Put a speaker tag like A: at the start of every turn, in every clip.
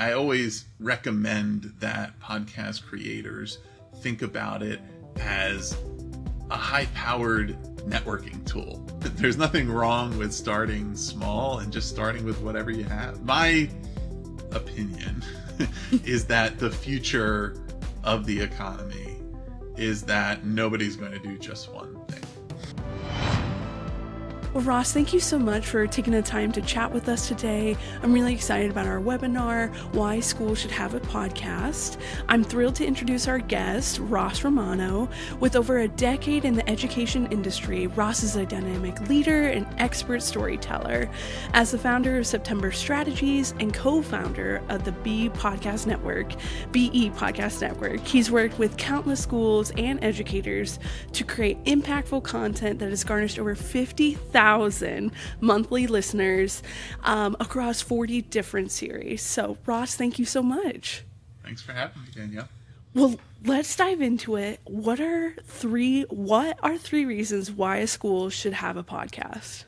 A: I always recommend that podcast creators think about it as a high-powered networking tool. There's nothing wrong with starting small and just starting with whatever you have. My opinion is that the future of the economy is that nobody's going to do just one thing.
B: Well, Ross, thank you so much for taking the time to chat with us today. I'm really excited about our webinar, Why Schools Should Have a Podcast. I'm thrilled to introduce our guest, Ross Romano. With over a decade in the education industry, Ross is a dynamic leader and expert storyteller. As the founder of September Strategies and co-founder of the BE Podcast Network, he's worked with countless schools and educators to create impactful content that has garnished over 50,000 monthly listeners across 40 different series. So, Ross, thank you so much.
A: Thanks for having me, Danielle.
B: Well, let's dive into it. What are three reasons why a school should have a podcast?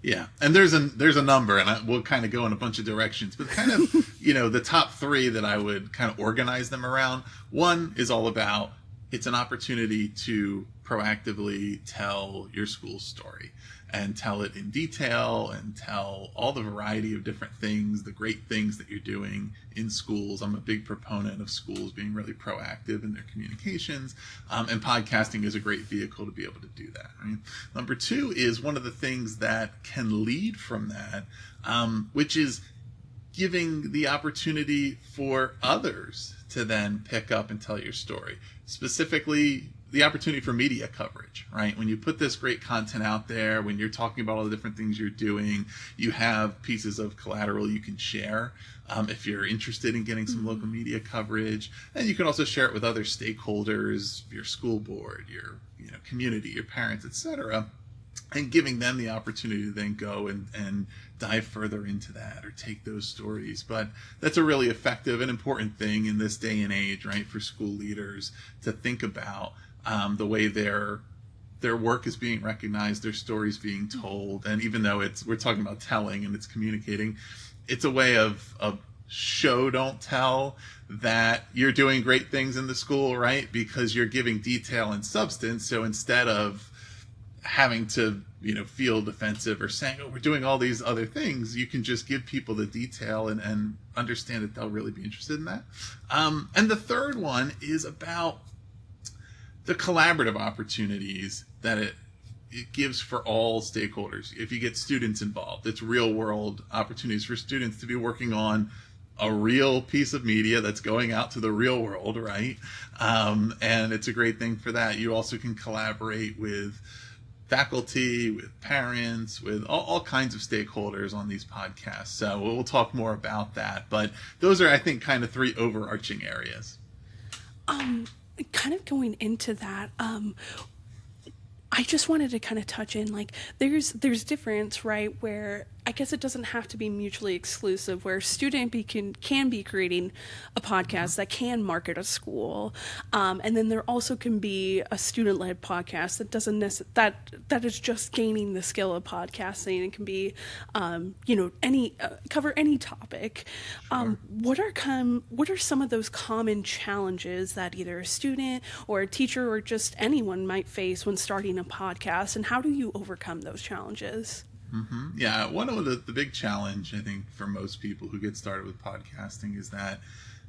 A: Yeah, and there's a number, and we'll kind of go in a bunch of directions, but kind of, the top three that I would kind of organize them around. One is all about, it's an opportunity to proactively tell your school's story and tell it in detail and tell all the variety of different things, the great things that you're doing in schools. I'm a big proponent of schools being really proactive in their communications, and podcasting is a great vehicle to be able to do that. Right? Number two is one of the things that can lead from that, which is giving the opportunity for others to then pick up and tell your story. Specifically, the opportunity for media coverage, right? When you put this great content out there, when you're talking about all the different things you're doing, you have pieces of collateral you can share if you're interested in getting some local media coverage. And you can also share it with other stakeholders, your school board, your community, your parents, etc., and giving them the opportunity to then go and dive further into that or take those stories. But that's a really effective and important thing in this day and age, right, for school leaders to think about the way their work is being recognized, their stories being told. And even though we're talking about telling and it's communicating, it's a way of show, don't tell, that you're doing great things in the school, right? Because you're giving detail and substance. So instead of having to feel defensive or saying, oh, we're doing all these other things, you can just give people the detail and understand that they'll really be interested in that. And the third one is about the collaborative opportunities that it gives for all stakeholders. If you get students involved, it's real world opportunities for students to be working on a real piece of media that's going out to the real world, right? And it's a great thing for that. You also can collaborate with faculty, with parents, with all kinds of stakeholders on these podcasts. So we'll talk more about that. But those are, I think, kind of three overarching areas.
B: Kind of going into that, I just wanted to kind of touch in, like, there's difference, right, where I guess it doesn't have to be mutually exclusive, where a student can be creating a podcast that can market a school, and then there also can be a student-led podcast that doesn't that is just gaining the skill of podcasting and can be, cover any topic.
A: Sure.
B: What are some of those common challenges that either a student or a teacher or just anyone might face when starting a podcast, and how do you overcome those challenges?
A: Mm-hmm. Yeah, one of the big challenge, I think, for most people who get started with podcasting is that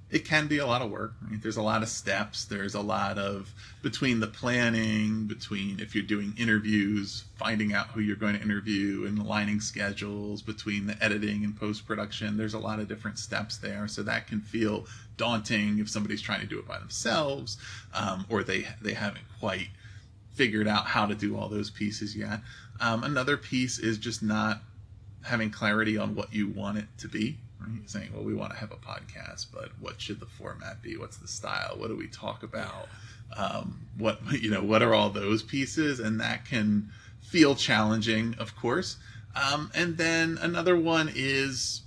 A: it can be a lot of work. Right? There's a lot of steps. There's a lot of, between the planning, between if you're doing interviews, finding out who you're going to interview and aligning schedules, between the editing and post-production, there's a lot of different steps there. So that can feel daunting if somebody's trying to do it by themselves, or they haven't quite figured out how to do all those pieces yet. Another piece is just not having clarity on what you want it to be. Right? Saying, well, we want to have a podcast, but what should the format be? What's the style? What do we talk about? What are all those pieces? And that can feel challenging, of course. And then another one is,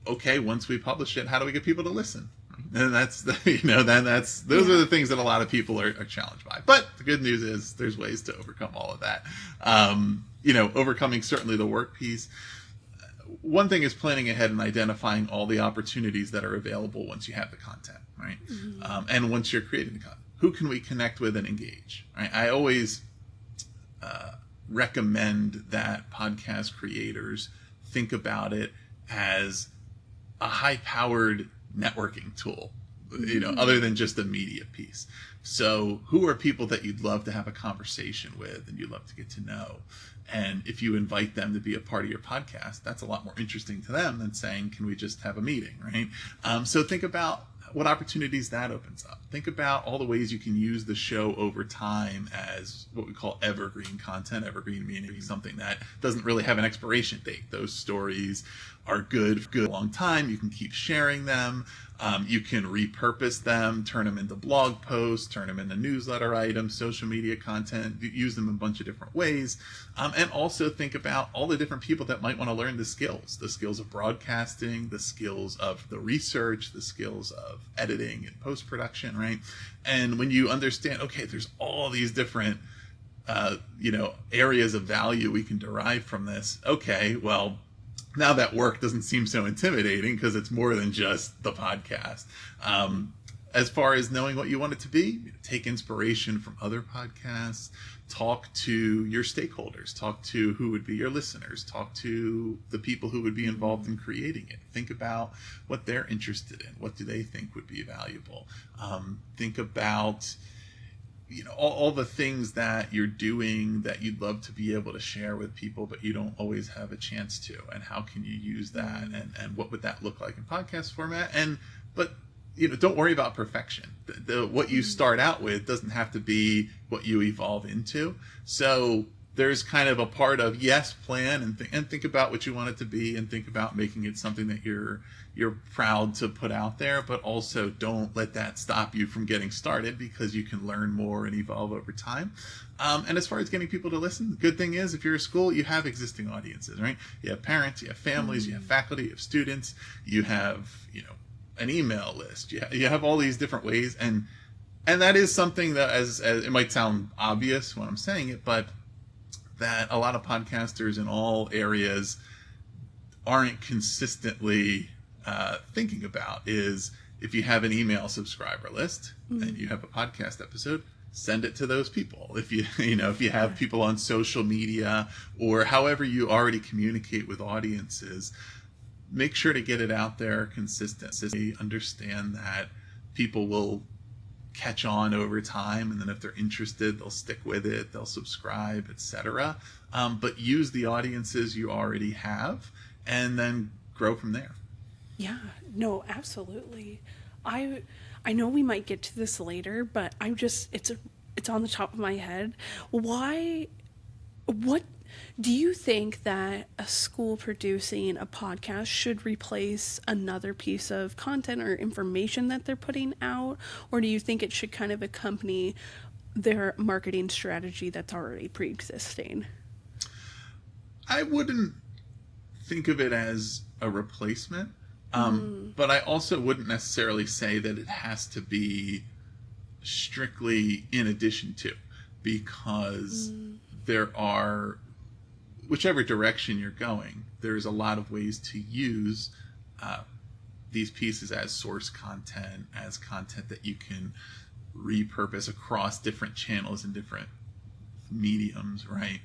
A: okay, once we publish it, how do we get people to listen? And those are the things that a lot of people are challenged by. But the good news is there's ways to overcome all of that. Overcoming certainly the work piece. one thing is planning ahead and identifying all the opportunities that are available once you have the content, right? And once you're creating the content, who can we connect with and engage, right? I always recommend that podcast creators think about it as a high-powered networking tool, other than just a media piece. So who are people that you'd love to have a conversation with and you'd love to get to know? And if you invite them to be a part of your podcast, that's a lot more interesting to them than saying, can we just have a meeting, right? So think about what opportunities that opens up. Think about all the ways you can use the show over time as what we call evergreen content. Evergreen meaning something that doesn't really have an expiration date. Those stories are good for a long time. You can keep sharing them. You can repurpose them, turn them into blog posts, turn them into newsletter items, social media content, use them in a bunch of different ways. And also think about all the different people that might want to learn the skills of broadcasting, the skills of the research, the skills of editing and post-production, right? And when you understand, okay, there's all these different areas of value we can derive from this. Okay, well, now that work doesn't seem so intimidating because it's more than just the podcast. As far as knowing what you want it to be, take inspiration from other podcasts, talk to your stakeholders, talk to who would be your listeners, talk to the people who would be involved in creating it. Think about what they're interested in. What do they think would be valuable? Think about all the things that you're doing that you'd love to be able to share with people, but you don't always have a chance to. And how can you use that? And what would that look like in podcast format? But don't worry about perfection. What you start out with doesn't have to be what you evolve into. So there's kind of a part of, yes, plan and think about what you want it to be, and think about making it something that you're proud to put out there, but also don't let that stop you from getting started, because you can learn more and evolve over time. And as far as getting people to listen, the good thing is, if you're a school, you have existing audiences, right? You have parents, you have families, you have faculty, you have students, you have, an email list, you have all these different ways. And that is something that, as it might sound obvious when I'm saying it, but that a lot of podcasters in all areas aren't consistently thinking about is, if you have an email subscriber list and you have a podcast episode, send it to those people. If you have people on social media or however you already communicate with audiences, make sure to get it out there consistently. Understand that people will catch on over time, and then if they're interested, they'll stick with it, they'll subscribe, etc. But use the audiences you already have and then grow from there.
B: Yeah, no, absolutely. I know we might get to this later, but it's on the top of my head. What do you think that a school producing a podcast should replace another piece of content or information that they're putting out? Or do you think it should kind of accompany their marketing strategy that's already pre-existing?
A: I wouldn't think of it as a replacement, but I also wouldn't necessarily say that it has to be strictly in addition to, because there are, whichever direction you're going, there's a lot of ways to use these pieces as source content, as content that you can repurpose across different channels and different mediums, right?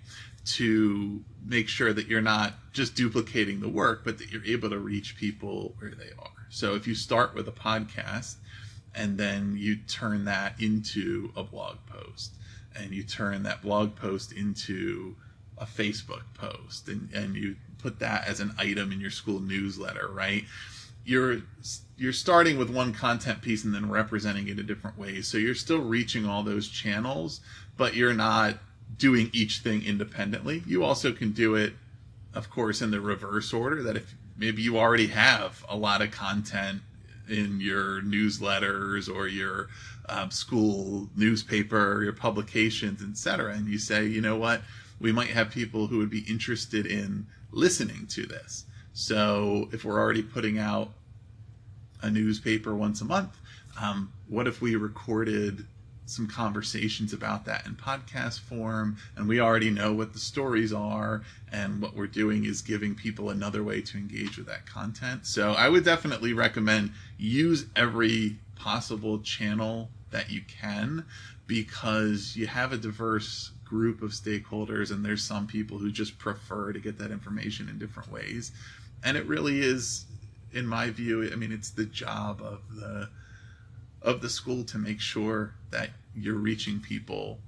A: To make sure that you're not just duplicating the work, but that you're able to reach people where they are. So if you start with a podcast and then you turn that into a blog post, and you turn that blog post into a Facebook post, and you put that as an item in your school newsletter, right? You're starting with one content piece and then representing it in different ways. So you're still reaching all those channels, but you're not doing each thing independently. You also can do it, of course, in the reverse order, that if maybe you already have a lot of content in your newsletters or your school newspaper, your publications, etc., and you say, you know what, we might have people who would be interested in listening to this. So if we're already putting out a newspaper once a month, what if we recorded some conversations about that in podcast form, and we already know what the stories are, and what we're doing is giving people another way to engage with that content. So I would definitely recommend use every possible channel that you can, because you have a diverse group of stakeholders, and there's some people who just prefer to get that information in different ways. And it really is, in my view, I mean, it's the job of the school to make sure that you're reaching people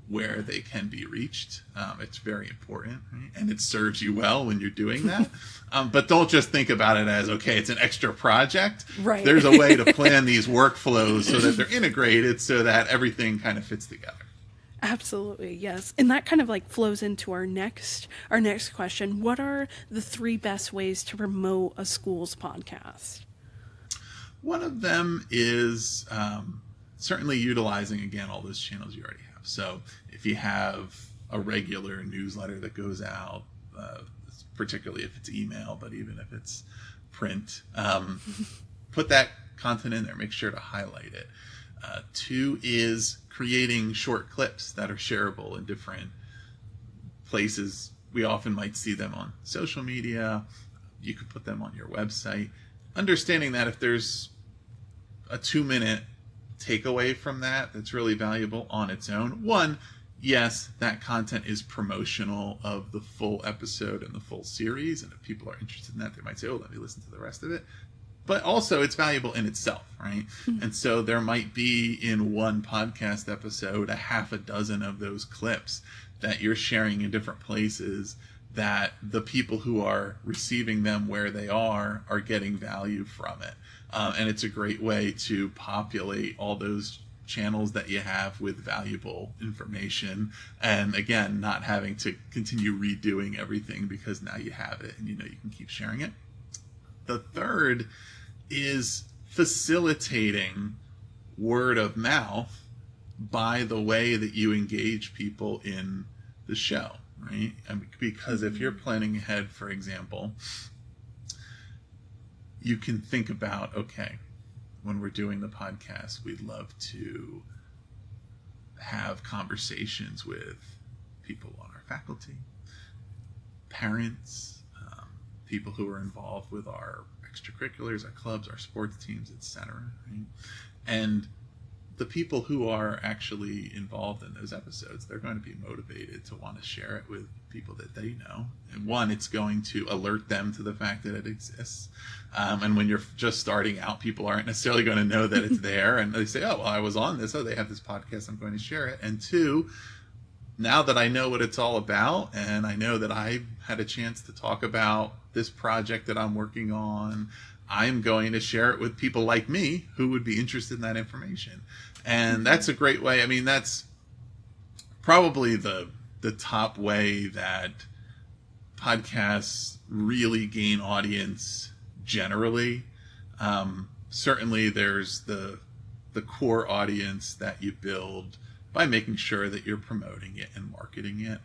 A: where they can be reached. It's very important, right? And it serves you well when you're doing that. But don't just think about it as, okay, it's an extra project.
B: Right.
A: There's a way to plan these workflows so that they're integrated, so that everything kind of fits together.
B: Absolutely, yes. And that kind of like flows into our next question. What are the 3 best ways to promote a school's podcast?
A: One of them is certainly utilizing, again, all those channels you already have. So if you have a regular newsletter that goes out, particularly if it's email, but even if it's print, put that content in there. Make sure to highlight it. 2 is creating short clips that are shareable in different places. We often might see them on social media. You could put them on your website. Understanding that if there's a 2-minute takeaway from that that's really valuable on its own, one, yes, that content is promotional of the full episode and the full series, and if people are interested in that, they might say, oh, let me listen to the rest of it. But also it's valuable in itself, right? Mm-hmm. And so there might be in one podcast episode a half a dozen of those clips that you're sharing in different places, that the people who are receiving them where they are getting value from it. And it's a great way to populate all those channels that you have with valuable information. And again, not having to continue redoing everything, because now you have it and you know you can keep sharing it. The third is facilitating word of mouth by the way that you engage people in the show, right? Because if you're planning ahead, for example, you can think about, okay, when we're doing the podcast, we'd love to have conversations with people on our faculty, parents, people who are involved with our extracurriculars, our clubs, our sports teams, etc. Right? And the people who are actually involved in those episodes, they're going to be motivated to want to share it with people that they know. And one, it's going to alert them to the fact that it exists. And when you're just starting out, people aren't necessarily going to know that it's there. And they say, oh, well, I was on this. Oh, they have this podcast. I'm going to share it. And 2, now that I know what it's all about, and I know that I had a chance to talk about this project that I'm working on, I'm going to share it with people like me who would be interested in that information. And that's a great way. I mean, that's probably the top way that podcasts really gain audience generally. Certainly there's the core audience that you build by making sure that you're promoting it and marketing it.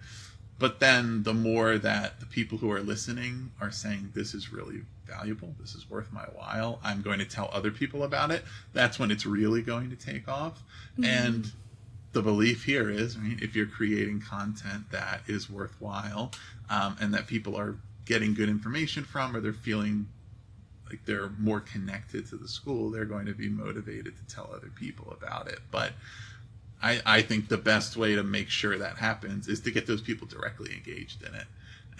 A: But then the more that the people who are listening are saying, this is really valuable, this is worth my while, I'm going to tell other people about it, that's when it's really going to take off. Mm-hmm. And the belief here is, I mean, if you're creating content that is worthwhile, and that people are getting good information from, or they're feeling like they're more connected to the school, they're going to be motivated to tell other people about it. But I think the best way to make sure that happens is to get those people directly engaged in it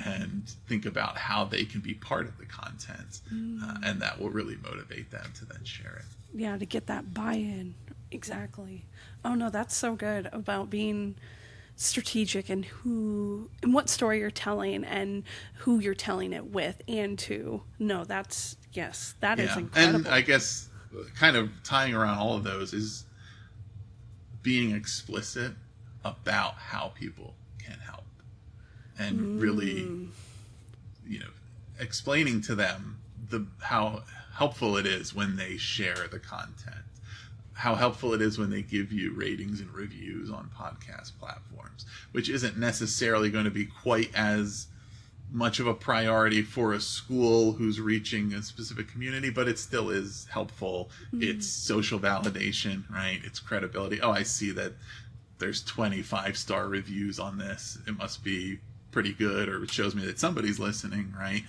A: and think about how they can be part of the content, and that will really motivate them to then share it.
B: Yeah, to get that buy-in. Exactly. Oh no, that's so good about being strategic in who and what story you're telling and who you're telling it with and to. No, that's, yes, that is incredible.
A: And I guess kind of tying around all of those is being explicit about how people can help, and really, explaining to them how helpful it is when they share the content, how helpful it is when they give you ratings and reviews on podcast platforms, which isn't necessarily going to be quite as much of a priority for a school who's reaching a specific community, but it still is helpful. It's social validation, right? It's credibility. Oh, I see that there's 25-star reviews on this. It must be pretty good, or it shows me that somebody's listening, right?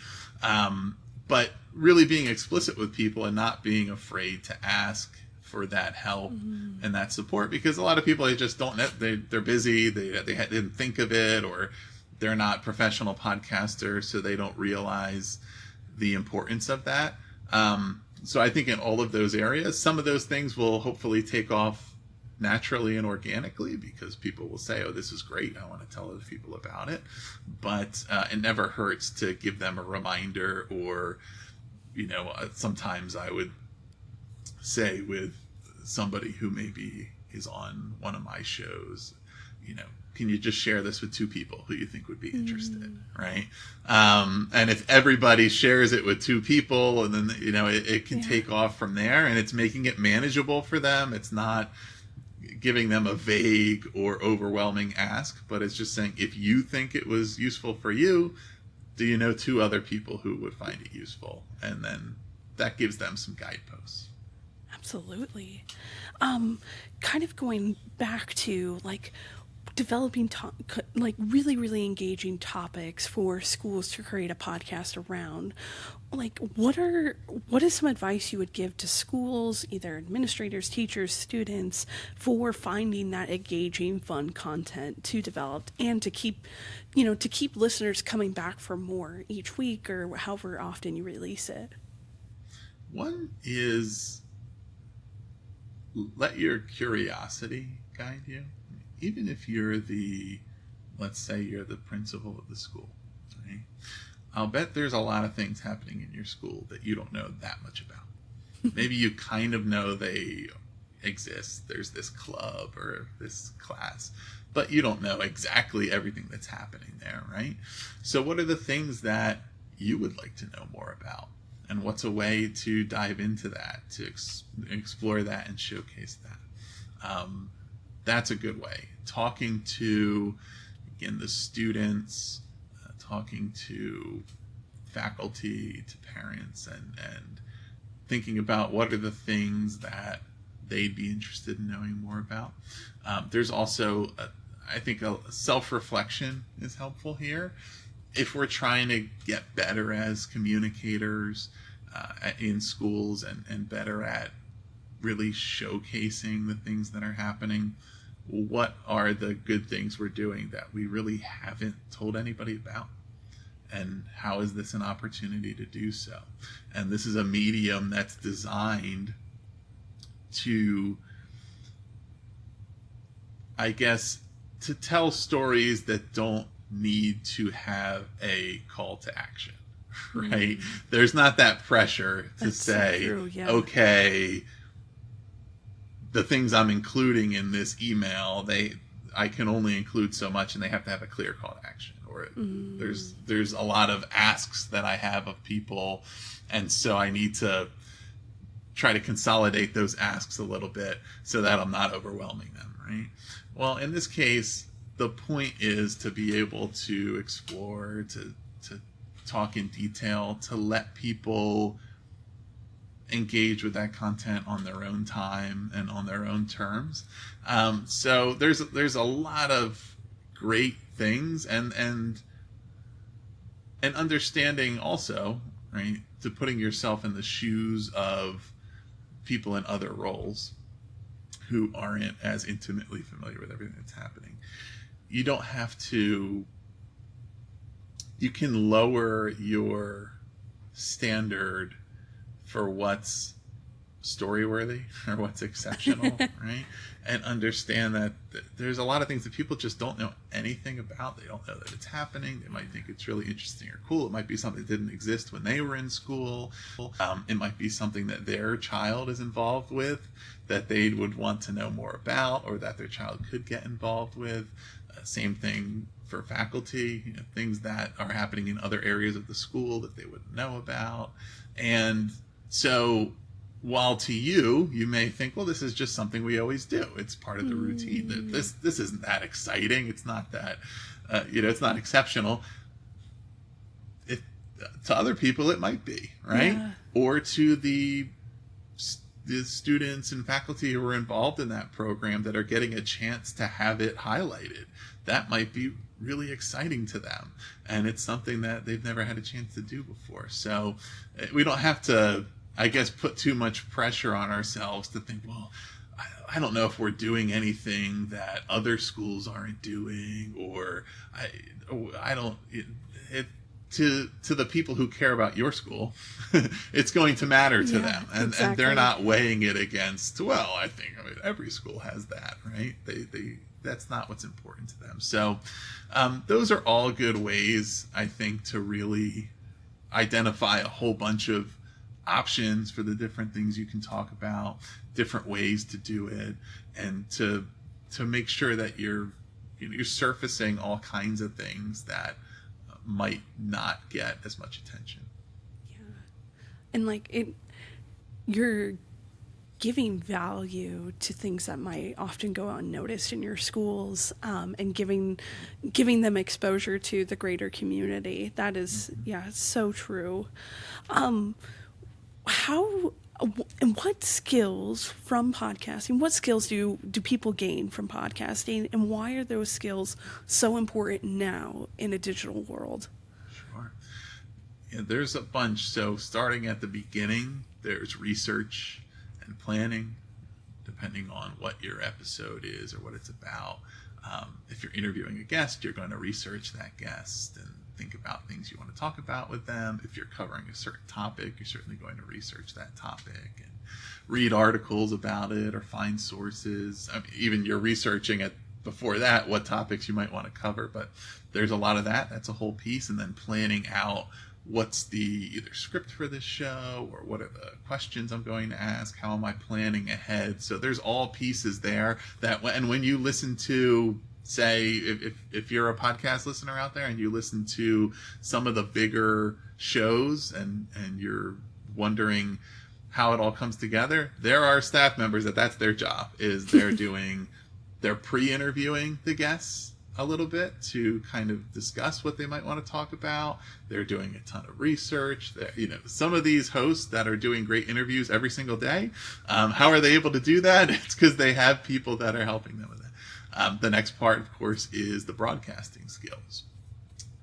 A: But really being explicit with people and not being afraid to ask for that help and that support, because a lot of people, they just don't know, they're busy, they didn't think of it, or they're not professional podcasters, so they don't realize the importance of that. So I think in all of those areas, some of those things will hopefully take off naturally and organically, because people will say, oh, this is great, I want to tell other people about it. But it never hurts to give them a reminder, or, sometimes I would say with somebody who maybe is on one of my shows, can you just share this with 2 people who you think would be interested, right? And if everybody shares it with 2 people, and then, it can take off from there, and it's making it manageable for them. It's not giving them a vague or overwhelming ask, but it's just saying, if you think it was useful for you, do you know 2 other people who would find it useful? And then that gives them some guideposts.
B: Absolutely. Kind of going back to developing really engaging topics for schools to create a podcast around. What is some advice you would give to schools, either administrators, teachers, students, for finding that engaging, fun content to develop, and to keep listeners coming back for more each week, or however often you release it?
A: One is, let your curiosity guide you. Even if you're let's say you're the principal of the school, right? I'll bet there's a lot of things happening in your school that you don't know that much about. Maybe you kind of know they exist. There's this club or this class, but you don't know exactly everything that's happening there, right? So what are the things that you would like to know more about? And what's a way to dive into that, to explore that and showcase that? That's a good way. Talking to, again, the students, talking to faculty, to parents, and thinking about what are the things that they'd be interested in knowing more about. There's also, I think, a self-reflection is helpful here. If we're trying to get better as communicators in schools, and better at really showcasing the things that are happening, what are the good things we're doing that we really haven't told anybody about? And how is this an opportunity to do so? And this is a medium that's designed to, I guess, to tell stories that don't need to have a call to action, right? There's not that pressure to say, so true, yeah. Okay, the things I'm including in this email, I can only include so much, and they have to have a clear call to action. Or there's a lot of asks that I have of people, and so I need to try to consolidate those asks a little bit so that I'm not overwhelming them, right? Well, in this case, the point is to be able to explore, to talk in detail, to let people engage with that content on their own time and on their own terms. So there's a lot of great things, and understanding also, right, to putting yourself in the shoes of people in other roles who aren't as intimately familiar with everything that's happening. You don't have to, you can lower your standard for what's story-worthy or what's exceptional, right? And understand that there's a lot of things that people just don't know anything about. They don't know that it's happening. They might think it's really interesting or cool. It might be something that didn't exist when they were in school. It might be something that their child is involved with that they would want to know more about, or that their child could get involved with. Same thing for faculty, things that are happening in other areas of the school that they wouldn't know about. And so while to you may think, well, this is just something we always do. It's part of the routine. This isn't that exciting. It's not that, it's not exceptional. to other people it might be, right?
B: Yeah.
A: Or to the students and faculty who are involved in that program that are getting a chance to have it highlighted. That might be really exciting to them, and it's something that they've never had a chance to do before. So we don't have to, I guess, put too much pressure on ourselves to think, well, I don't know if we're doing anything that other schools aren't doing, or I don't. To the people who care about your school, it's going to matter to them, and they're not weighing it against, well, I mean, every school has that, right? They that's not what's important to them. So those are all good ways, I think, to really identify a whole bunch of options for the different things you can talk about, different ways to do it, and to make sure that you're surfacing all kinds of things that might not get as much attention.
B: Yeah. And like you're giving value to things that might often go unnoticed in your schools, and giving them exposure to the greater community. That is, so true. How and what skills from podcasting, what skills do people gain from podcasting, and why are those skills so important now in a digital world?
A: Sure. Yeah, there's a bunch. So starting at the beginning, there's research and planning, depending on what your episode is or what it's about. If you're interviewing a guest, you're going to research that guest and think about things you want to talk about with them. If you're covering a certain topic, you're certainly going to research that topic and read articles about it or find sources. I mean, even you're researching it before that, what topics you might want to cover, but there's a lot of that. That's a whole piece. And then planning out what's the either script for this show, or what are the questions I'm going to ask? How am I planning ahead? So there's all pieces there that when you listen to, say, if you're a podcast listener out there and you listen to some of the bigger shows and you're wondering how it all comes together, there are staff members that's their job, is they're pre-interviewing the guests a little bit to kind of discuss what they might want to talk about. They're doing a ton of research. Some of these hosts that are doing great interviews every single day, how are they able to do that? It's because they have people that are helping them with it. The next part, of course, is the broadcasting skills.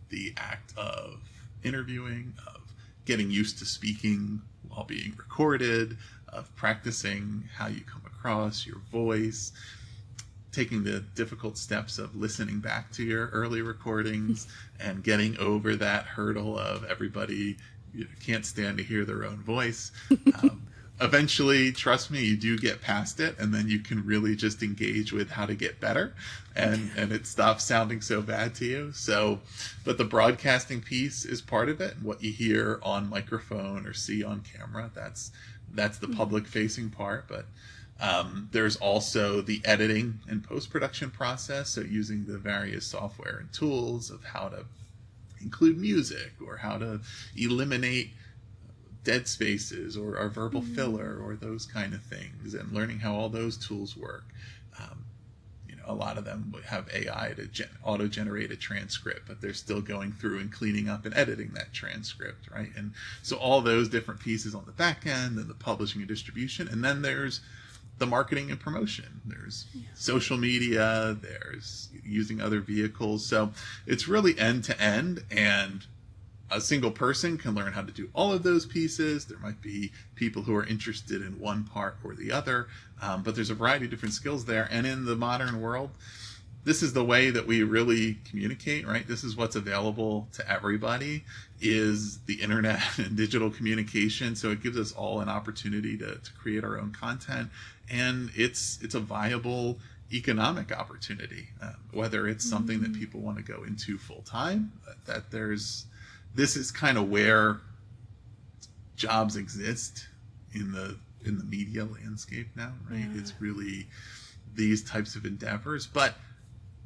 A: The act of interviewing, of getting used to speaking while being recorded, of practicing how you come across, your voice, taking the difficult steps of listening back to your early recordings and getting over that hurdle of everybody can't stand to hear their own voice. Eventually, trust me, you do get past it, and then you can really just engage with how to get better, and it stops sounding so bad to you. So, but the broadcasting piece is part of it. What you hear on microphone or see on camera, that's the public-facing part. But there's also the editing and post-production process, so using the various software and tools of how to include music or how to eliminate dead spaces or verbal filler or those kind of things, and learning how all those tools work. A lot of them have AI to auto-generate a transcript, but they're still going through and cleaning up and editing that transcript, right? And so all those different pieces on the back end, and the publishing and distribution, and then there's the marketing and promotion. There's social media, there's using other vehicles. So it's really end to end, and a single person can learn how to do all of those pieces. There might be people who are interested in one part or the other, but there's a variety of different skills there. And in the modern world, this is the way that we really communicate, right? This is what's available to everybody, is the internet and digital communication. So it gives us all an opportunity to create our own content. And it's a viable economic opportunity, whether it's something that people want to go into full time, this is kind of where jobs exist in the media landscape now, right? Yeah. It's really these types of endeavors, but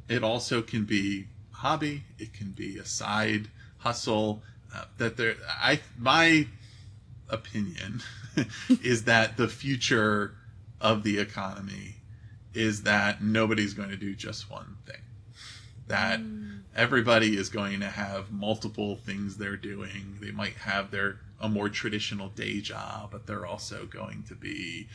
A: it also can be a hobby. It can be a side hustle. My opinion is that the future of the economy is that nobody's going to do just one thing. everybody is going to have multiple things they're doing. They might have a more traditional day job, but they're also going to be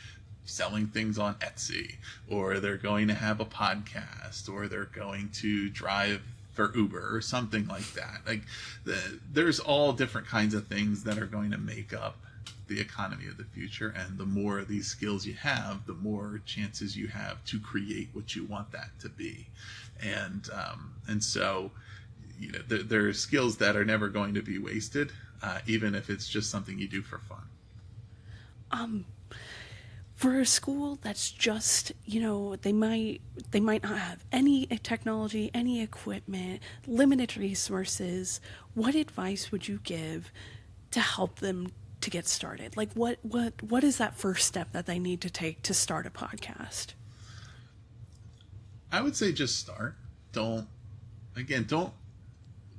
A: selling things on Etsy, or they're going to have a podcast, or they're going to drive for Uber or something like that. Like there's all different kinds of things that are going to make up the economy of the future, and the more of these skills you have, the more chances you have to create what you want that to be. And so, there are skills that are never going to be wasted, even if it's just something you do for fun.
B: For a school that's just, they might not have any technology, any equipment, limited resources, what advice would you give to help them to get started? Like what is that first step that they need to take to start a podcast?
A: I would say just start. Don't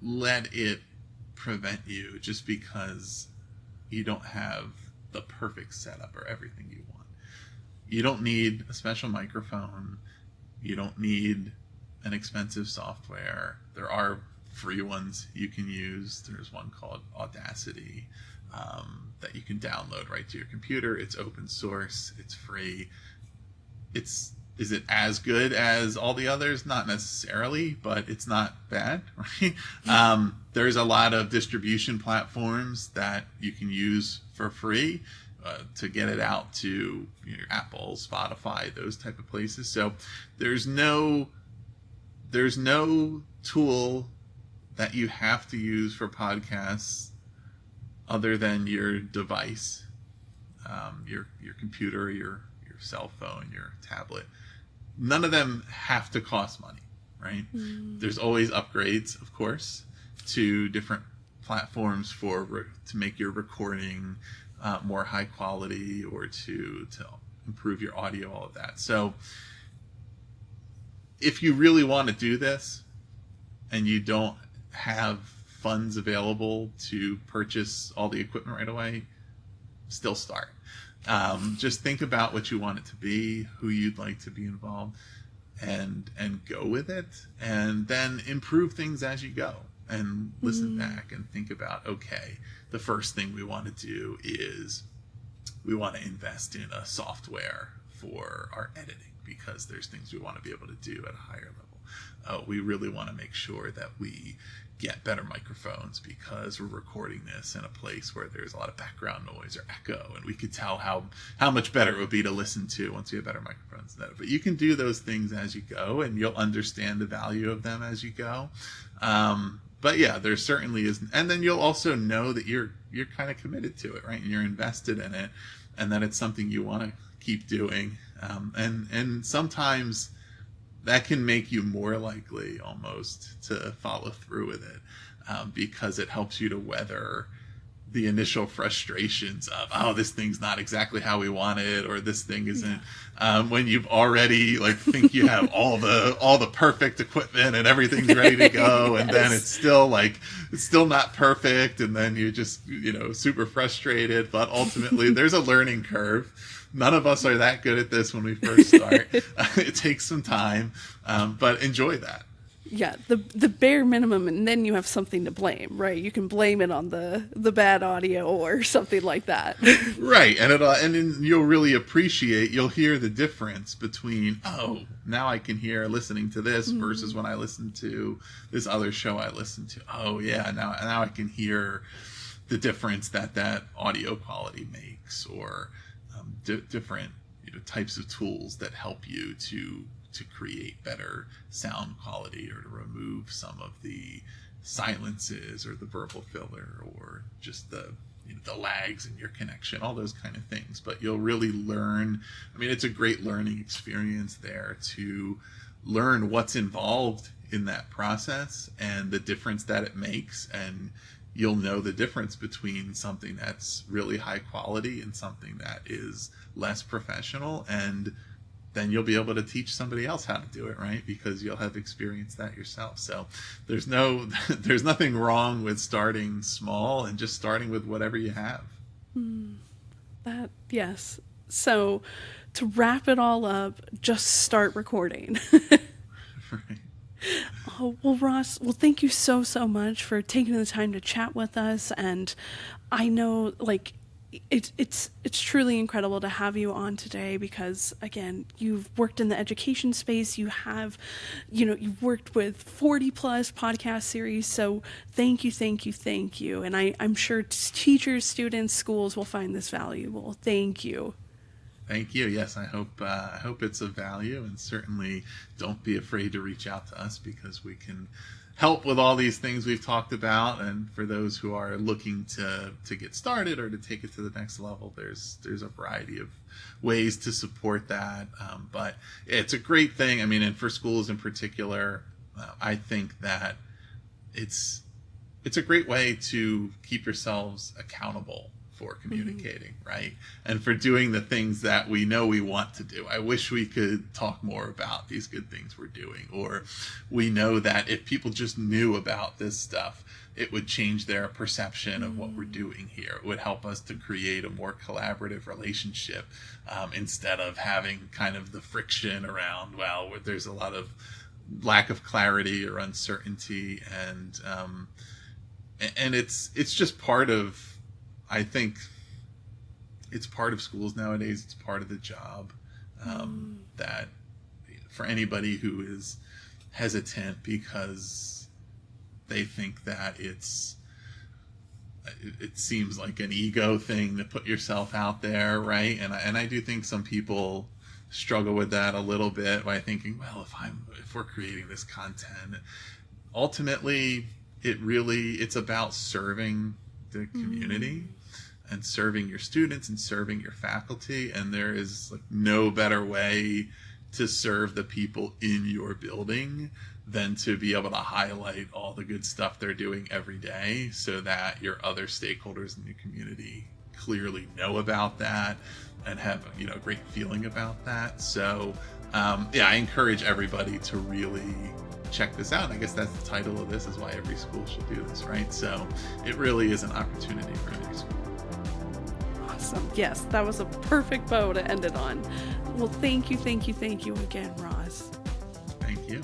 A: let it prevent you just because you don't have the perfect setup or everything you want. You don't need a special microphone. You don't need an expensive software. There are free ones you can use. There's one called Audacity that you can download right to your computer. It's open source. It's free. Is it as good as all the others? Not necessarily, but it's not bad, right? There's a lot of distribution platforms that you can use for free to get it out to Apple, Spotify, those type of places. So there's no tool that you have to use for podcasts other than your device, your computer, your cell phone, your tablet. None of them have to cost money, right? There's always upgrades, of course, to different platforms to make your recording more high quality, or to improve your audio, all of that. So if you really want to do this and you don't have funds available to purchase all the equipment right away, still start. Just think about what you want it to be, who you'd like to be involved, and go with it, and then improve things as you go, and listen back and think about, okay, the first thing we want to do is we want to invest in a software for our editing, because there's things we want to be able to do at a higher level. We really want to make sure that we get better microphones because we're recording this in a place where there's a lot of background noise or echo, and we could tell how much better it would be to listen to once we have better microphones. But you can do those things as you go, and you'll understand the value of them as you go. But yeah, there certainly is, and then you'll also know that you're kind of committed to it, right? And you're invested in it, and that it's something you want to keep doing. And sometimes that can make you more likely almost to follow through with it, because it helps you to weather the initial frustrations of, oh, this thing's not exactly how we want it, or this thing isn't, when you've already think you have all the perfect equipment and everything's ready to go. And then it's still not perfect. And then you're just, super frustrated, but ultimately there's a learning curve. None of us are that good at this when we first start. It takes some time, but enjoy that.
B: Yeah, the bare minimum, and then you have something to blame, right? You can blame it on the bad audio or something like that.
A: Right, and then you'll really you'll hear the difference between, oh, now I can hear listening to this versus when I listened to this other show I listened to. Oh yeah, now I can hear the difference that audio quality makes, or different types of tools that help you to create better sound quality, or to remove some of the silences or the verbal filler, or just the lags in your connection, all those kind of things. But you'll really learn. I mean, it's a great learning experience there to learn what's involved in that process and the difference that it makes. And you'll know the difference between something that's really high quality and something that is less professional, and then you'll be able to teach somebody else how to do it, right? Because you'll have experienced that yourself. So there's nothing wrong with starting small and just starting with whatever you have.
B: Yes. So to wrap it all up, just start recording.
A: Right.
B: Oh, well, Ross, well, thank you so much for taking the time to chat with us. And I know, like, it's truly incredible to have you on today because, again, you've worked in the education space. You have, you've worked with 40 plus podcast series. So thank you. And I'm sure teachers, students, schools will find this valuable. Thank you.
A: Thank you. Yes, I hope it's of value, and certainly don't be afraid to reach out to us because we can help with all these things we've talked about. And for those who are looking to get started or to take it to the next level, there's a variety of ways to support that. But it's a great thing. I mean, and for schools in particular, I think that it's a great way to keep yourselves accountable for communicating, right? And for doing the things that we know we want to do. I wish we could talk more about these good things we're doing, or we know that if people just knew about this stuff, it would change their perception of what we're doing here. It would help us to create a more collaborative relationship instead of having kind of the friction around, well, where there's a lot of lack of clarity or uncertainty, and it's just part of, I think it's part of schools nowadays. It's part of the job that for anybody who is hesitant because they think that it seems like an ego thing to put yourself out there, right? And I do think some people struggle with that a little bit by thinking, well, if we're creating this content, ultimately it's about serving the community and serving your students and serving your faculty, and there is like no better way to serve the people in your building than to be able to highlight all the good stuff they're doing every day so that your other stakeholders in your community clearly know about that and have a great feeling about that. So I encourage everybody to really check this out. I guess that's the title of this, is why every school should do this, right? So it really is an opportunity for every school.
B: Awesome. Yes, that was a perfect bow to end it on. Well, thank you again, Ross.
A: Thank you.